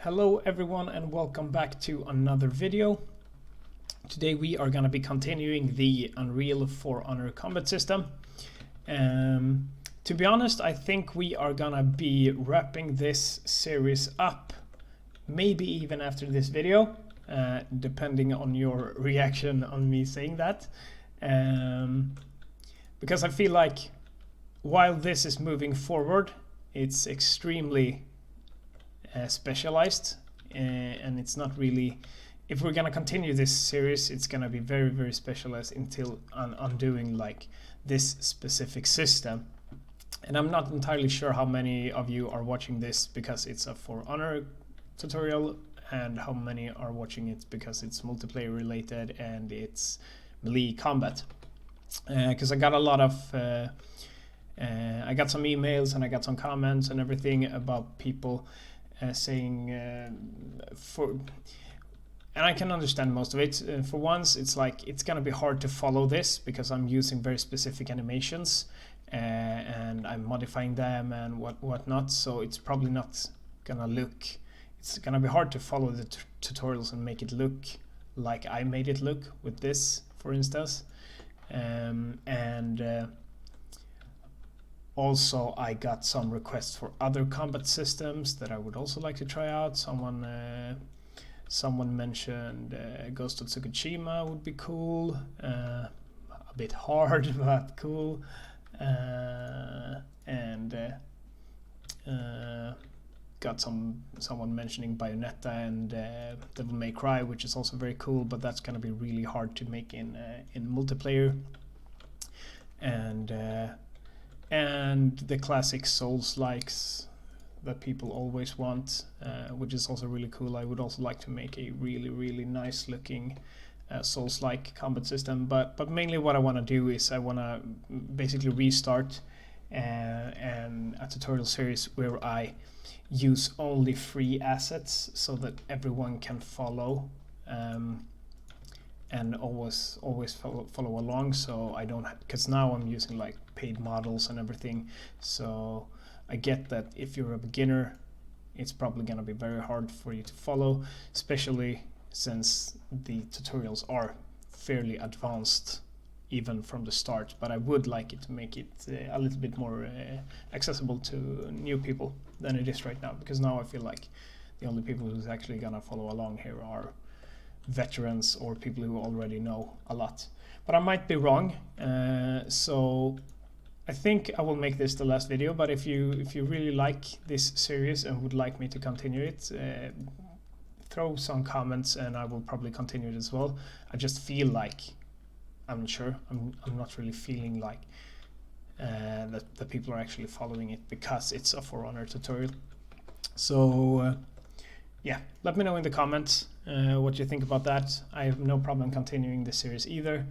Hello everyone and welcome back to another video. Today we are going to be continuing the Unreal For Honor combat system. To be honest, I think we are going to be wrapping this series up, maybe even after this video, depending on your reaction on me saying that. Because I feel like while this is moving forward, it's extremely specialized, and it's not really, if we're gonna continue this series, it's gonna be very specialized until undoing like this specific system. And I'm not entirely sure how many of you are watching this because it's a For Honor tutorial and how many are watching it because it's multiplayer related and it's melee combat, because I got a lot of I got some emails and I got some comments and everything about people saying and I can understand most of it. For once, it's like it's gonna be hard to follow this because I'm using very specific animations and I'm modifying them and whatnot, so it's probably not gonna look, it's gonna be hard to follow the tutorials and make it look like I made it look with this, for instance. Also, I got some requests for other combat systems that I would also like to try out. Someone mentioned Ghost of Tsukushima would be cool. A bit hard, but cool. Got someone mentioning Bayonetta and Devil May Cry, which is also very cool, but that's gonna be really hard to make in multiplayer. And the classic Souls-likes that people always want, which is also really cool. I would also like to make a really nice looking Souls-like combat system, but mainly what I want to do is I want to basically restart a tutorial series where I use only free assets so that everyone can follow and always follow along, so I don't, because now I'm using like paid models and everything, so I get that if you're a beginner it's probably gonna be very hard for you to follow, especially since the tutorials are fairly advanced even from the start, but I would like it to make it a little bit more accessible to new people than it is right now, because now I feel like the only people who's actually gonna follow along here are veterans or people who already know a lot, but I might be wrong. So I think I will make this the last video, but if you really like this series and would like me to continue it, throw some comments and I will probably continue it as well. I just feel like, I'm not sure, I'm not really feeling like that the people are actually following it because it's a For Honor tutorial. So yeah, let me know in the comments what you think about that. I have no problem continuing this series either,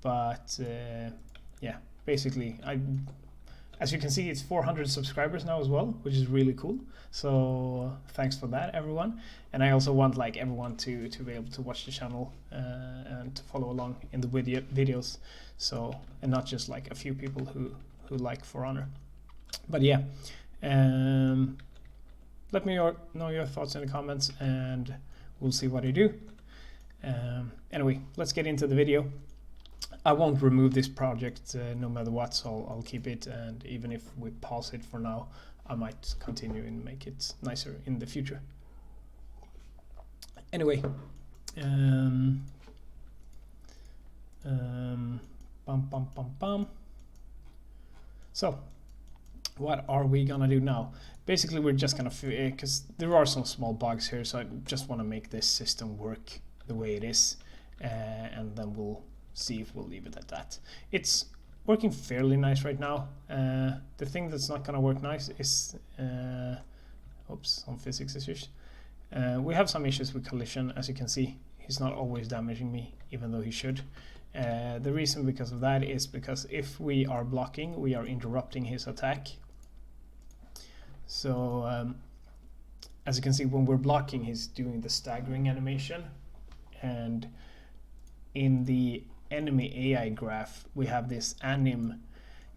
but yeah, basically, as you can see, it's 400 subscribers now as well, which is really cool. So thanks for that, everyone. And I also want like everyone to be able to watch the channel and to follow along in the videos. So, and not just like a few people who like For Honor. But yeah. Let me know your thoughts in the comments and we'll see what I do. Anyway, let's get into the video. I won't remove this project no matter what, so I'll keep it, and even if we pause it for now, I might continue and make it nicer in the future. Anyway, So, what are we gonna do now? Basically, we're just gonna, because there are some small bugs here, so I just want to make this system work the way it is, and then we'll see if we'll leave it at that. It's working fairly nice right now. The thing that's not gonna work nice is, oops, some physics issues. We have some issues with collision, as you can see. He's not always damaging me, even though he should. The reason because of that is because if we are blocking, we are interrupting his attack. So as you can see, when we're blocking, he's doing the staggering animation, and in the enemy AI graph we have this anim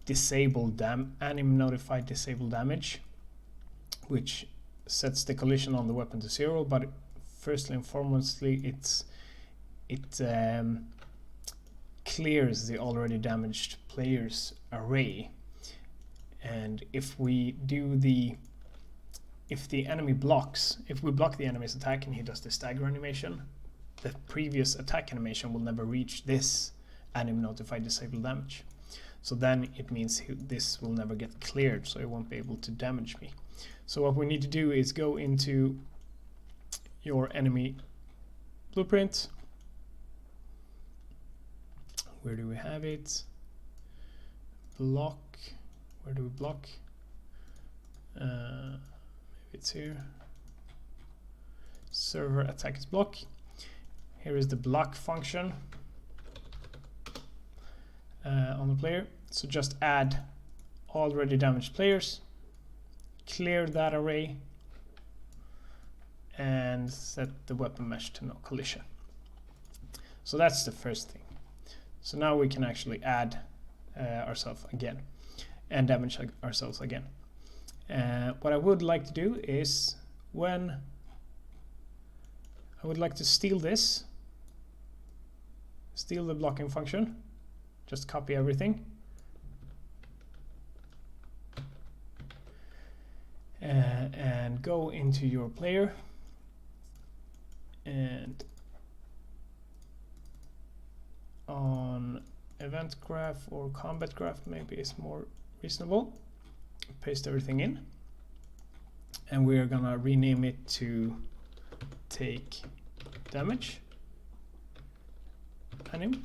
notified disable damage, which sets the collision on the weapon to 0, but firstly and foremostly it clears the already damaged player's array. And if we enemy blocks, if we block the enemy's attack and he does the stagger animation, the previous attack animation will never reach this anim notify disable damage. So then it means this will never get cleared, so it won't be able to damage me. So what we need to do is go into your enemy blueprint. Where do we have it? Block. Where do we block? Maybe it's here. Server attack is block. Here is the block function on the player. So just add already damaged players, clear that array, and set the weapon mesh to no collision. So that's the first thing. So now we can actually add ourselves again and damage ourselves again. What I would like to do is, when I would like to steal this, steal the blocking function, just copy everything, and go into your player, and on event graph or combat graph maybe is more reasonable, paste everything in, and we're gonna rename it to take damage anim.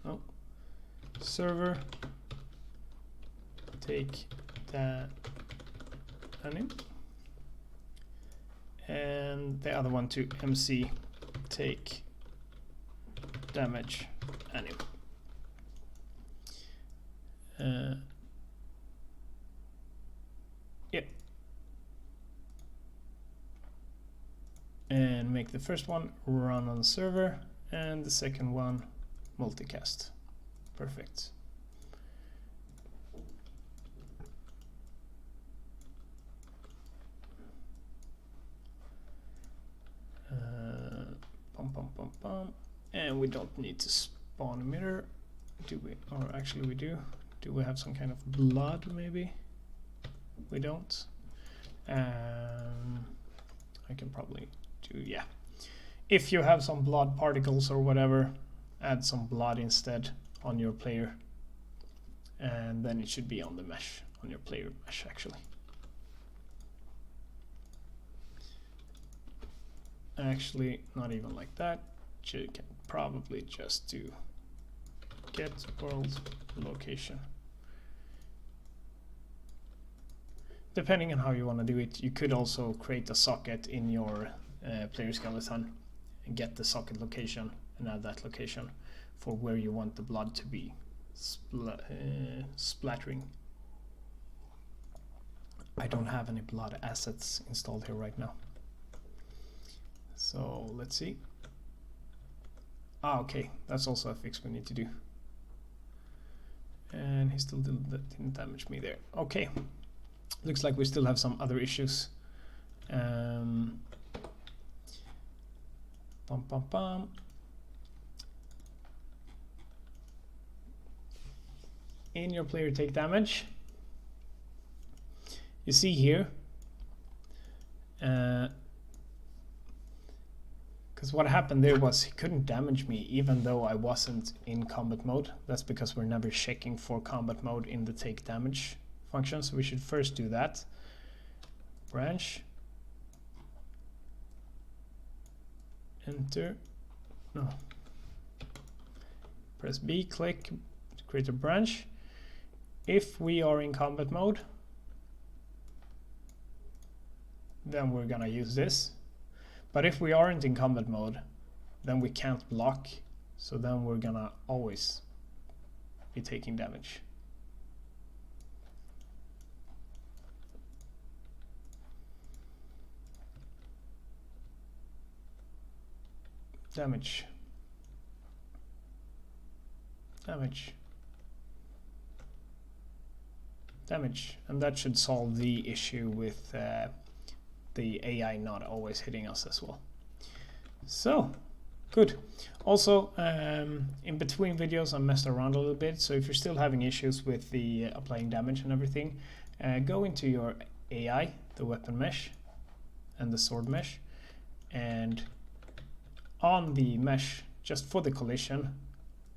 Oh, server take that anim, and the other one to MC take damage anim. Yep. And make the first one run on the server and the second one multicast. Perfect. And we don't need to spawn a mirror, do we? Or actually we do. Do we have some kind of blood maybe? We don't. I can probably do, yeah. If you have some blood particles or whatever, add some blood instead on your player, and then it should be on the mesh, on your player mesh actually. Actually, not even like that. You can probably just do get world location. Depending on how you want to do it, you could also create a socket in your player skeleton and get the socket location and add that location for where you want the blood to be splattering. I don't have any blood assets installed here right now. So let's see. Ah, okay, that's also a fix we need to do. And he still didn't damage me there. Okay, looks like we still have some other issues. In your player take damage, you see here, because what happened there was he couldn't damage me even though I wasn't in combat mode. That's because we're never checking for combat mode in the take damage function, so we should first do that. Branch, enter, no, press B, click to create a branch. If we are in combat mode, then we're gonna use this. But if we aren't in combat mode, then we can't block, so then we're gonna always be taking damage. Damage. Damage. Damage. And that should solve the issue with the AI not always hitting us as well. So good. Also, in between videos I messed around a little bit, so if you're still having issues with the applying damage and everything, go into your AI, the weapon mesh and the sword mesh, and on the mesh, just for the collision,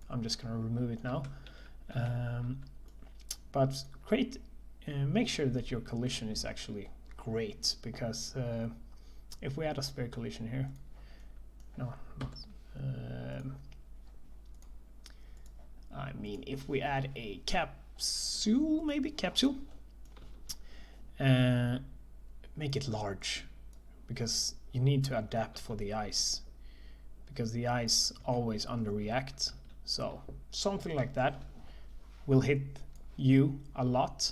I'm just going to remove it now, but make sure that your collision is actually great, because if we add a spare collision here, I mean, if we add a capsule, make it large, because you need to adapt for the eyes, because the eyes always underreact. So something like that will hit you a lot,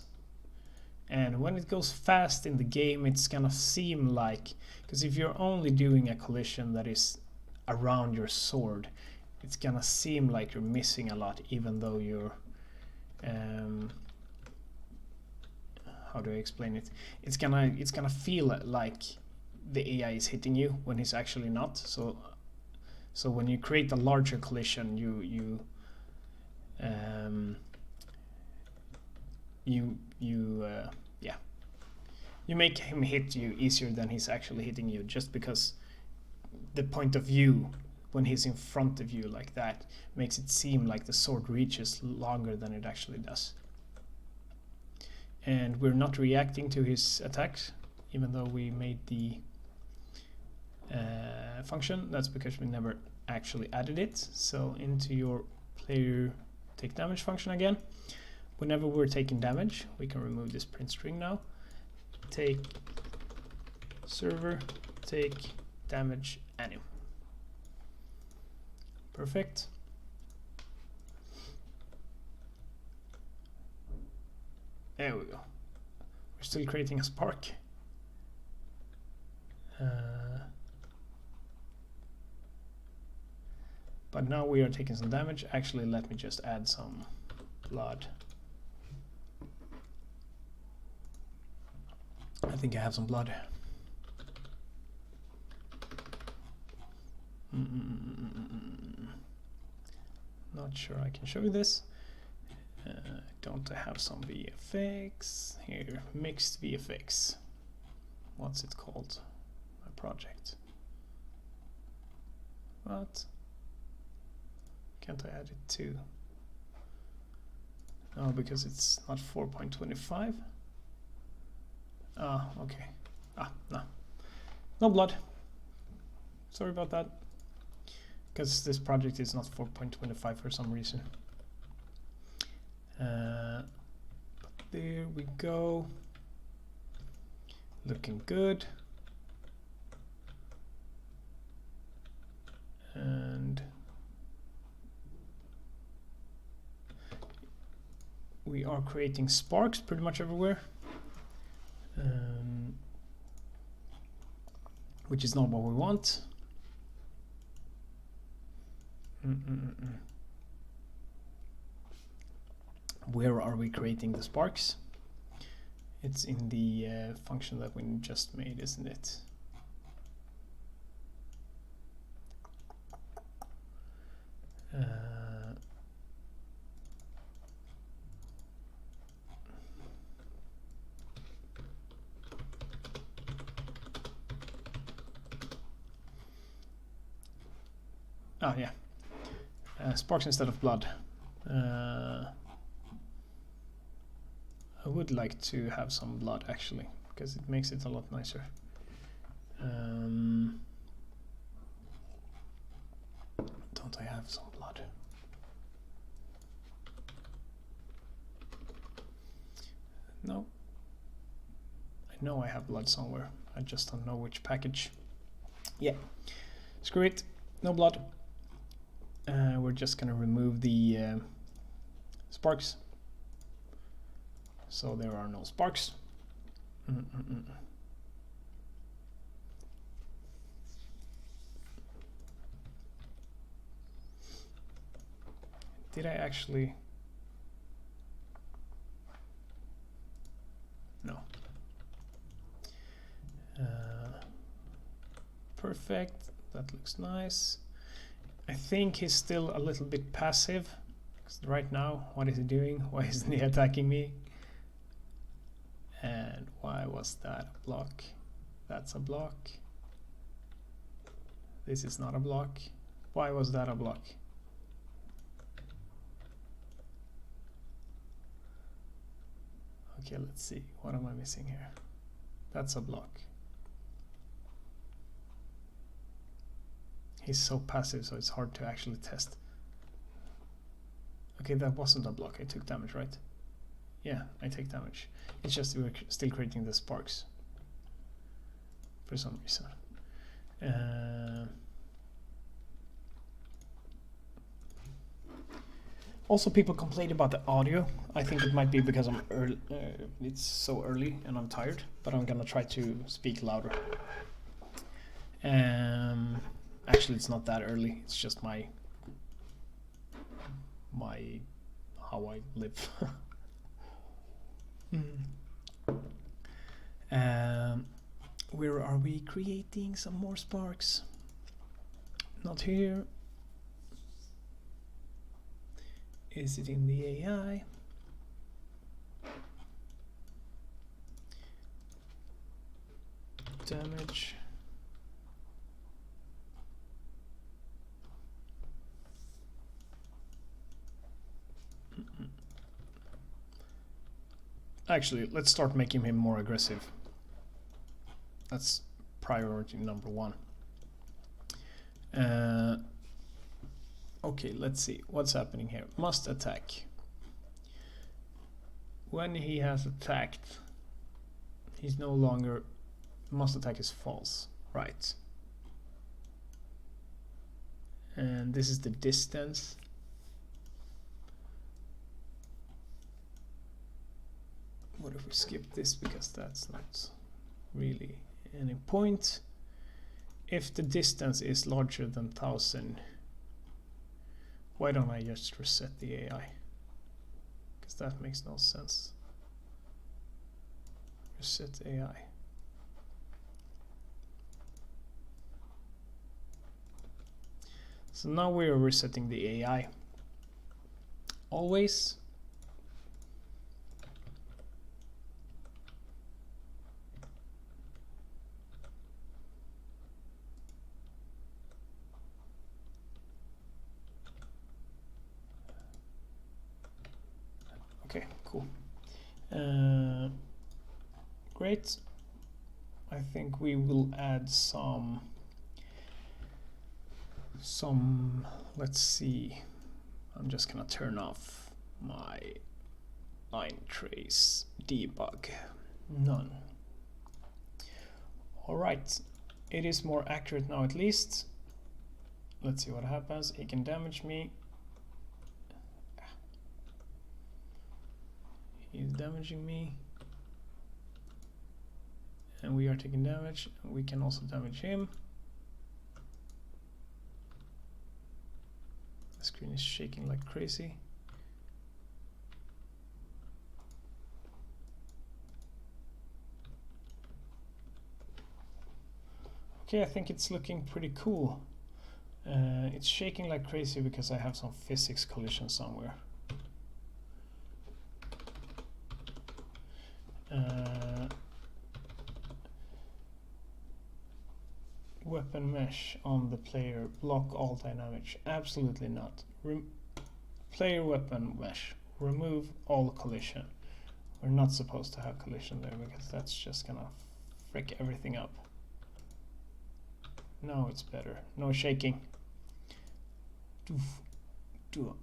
and when it goes fast in the game, it's gonna seem like, because if you're only doing a collision that is around your sword, it's gonna seem like you're missing a lot, even though you're how do I explain it? It's gonna feel like the AI is hitting you when he's actually not. So when you create a larger collision, you make him hit you easier than he's actually hitting you, just because the point of view when he's in front of you like that makes it seem like the sword reaches longer than it actually does. And we're not reacting to his attacks, even though we made the function. That's because we never actually added it. So into your player take damage function again. Whenever we're taking damage, we can remove this print string now. Take server, take damage anim. Perfect. There we go. We're still creating a spark. But now we are taking some damage. Actually, let me just add some blood. I think I have some blood. Not sure I can show you this. Don't I have some VFX? Here, mixed VFX. What's it called? My project. What? Can't I add it to? No, because it's not 4.25. Ah, okay. No. No blood. Sorry about that. Because this project is not 4.25 for some reason. But there we go. Looking good. And we are creating sparks pretty much everywhere, which is not what we want. Where are we creating the sparks? It's in the function that we just made, isn't it? Oh yeah, sparks instead of blood. I would like to have some blood actually, because it makes it a lot nicer. Don't I have some blood? No. I know I have blood somewhere. I just don't know which package. Yeah, screw it. No blood. We're just gonna remove the sparks, so there are no sparks. Did I actually? No. perfect. That looks nice. I think he's still a little bit passive. Right now, what is he doing? Why isn't he attacking me? And why was that a block? That's a block. This is not a block. Why was that a block? Okay, let's see. What am I missing here? That's a block. He's so passive, so it's hard to actually test. Okay, that wasn't a block. I took damage, right? Yeah, I take damage. It's just we're still creating the sparks for some reason. Also, people complain about the audio. I think it might be because I'm early, it's so early and I'm tired, but I'm gonna try to speak louder. Actually, it's not that early. It's just my how I live. Where are we creating some more sparks? Not here. Is it in the AI? Damage. Actually, let's start making him more aggressive. That's priority number one. Okay, let's see what's happening here. Must attack. When he has attacked, he's no longer, must attack is false, right? And this is the distance. What if we skip this, because that's not really any point. If the distance is larger than 1000, why don't I just reset the AI? Because that makes no sense. Reset AI. So now we are resetting the AI. Always. Okay, cool. Great. I think we will add some, let's see. I'm just gonna turn off my line trace debug. None. All right, it is more accurate now at least. Let's see what happens. He can damage me. He's damaging me. And we are taking damage. We can also damage him. The screen is shaking like crazy. Okay, I think it's looking pretty cool. It's shaking like crazy because I have some physics collision somewhere. Weapon mesh on the player, block all dynamics. Absolutely not. Player weapon mesh, remove all collision. We're not supposed to have collision there because that's just gonna frick everything up. Now it's better. No shaking. Do.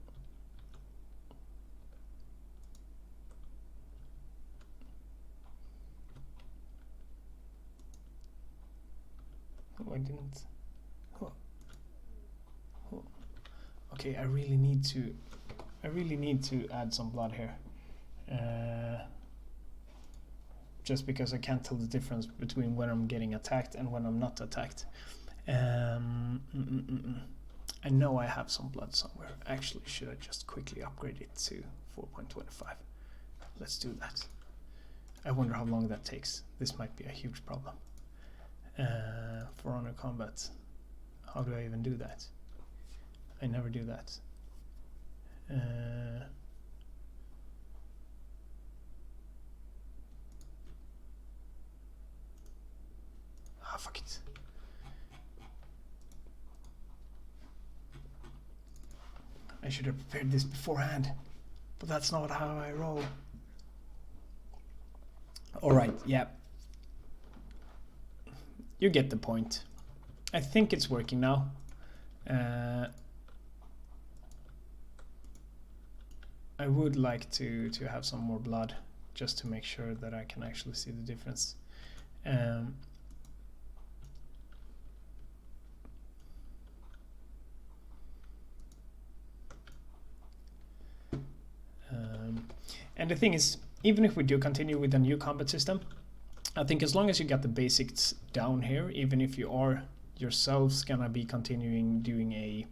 Oh, I didn't. Oh. Oh. Okay, I really need to add some blood here. Just because I can't tell the difference between when I'm getting attacked and when I'm not attacked. I know I have some blood somewhere. Actually, should I just quickly upgrade it to 4.25? Let's do that. I wonder how long that takes. This might be a huge problem. For honor corner combat. How do I even do that? I never do that. Fuck it. I should have prepared this beforehand, but that's not how I roll. Alright, yeah. You get the point. I think it's working now. I would like to have some more blood just to make sure that I can actually see the difference. And the thing is, even if we do continue with the new combat system, I think as long as you got the basics down here, even if you are yourselves gonna be continuing doing a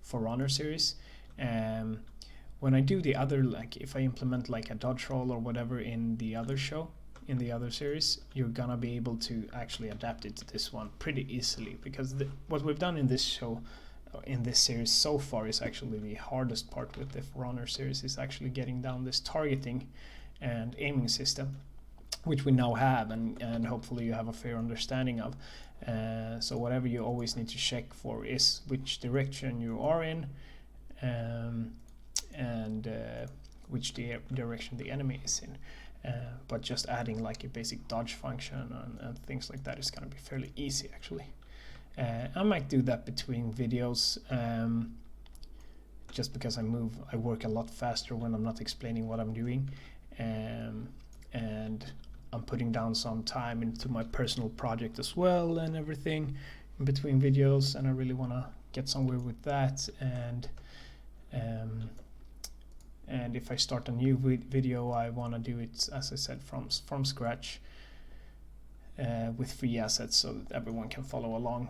For Honor series, when I do the other, like if I implement like a dodge roll or whatever in the other show, in the other series, you're gonna be able to actually adapt it to this one pretty easily, because what we've done in this show, in this series so far, is actually the hardest part with the For Honor series, is actually getting down this targeting and aiming system, which we now have, and hopefully you have a fair understanding of. So whatever you always need to check for is which direction you are in, and which direction the enemy is in. But just adding like a basic dodge function and things like that is going to be fairly easy actually. I might do that between videos, just because I work a lot faster when I'm not explaining what I'm doing, and I'm putting down some time into my personal project as well and everything in between videos, and I really want to get somewhere with that. And if I start a new video, I want to do it, as I said, from scratch, with free assets so that everyone can follow along.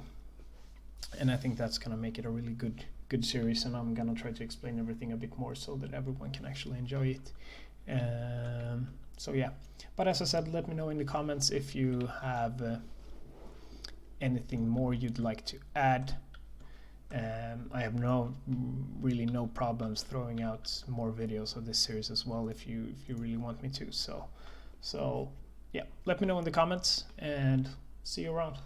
And I think that's gonna make it a really good series, and I'm gonna try to explain everything a bit more so that everyone can actually enjoy it. So yeah, but as I said, let me know in the comments if you have anything more you'd like to add. I have really no problems throwing out more videos of this series as well if you really want me to. So yeah, let me know in the comments, and see you around.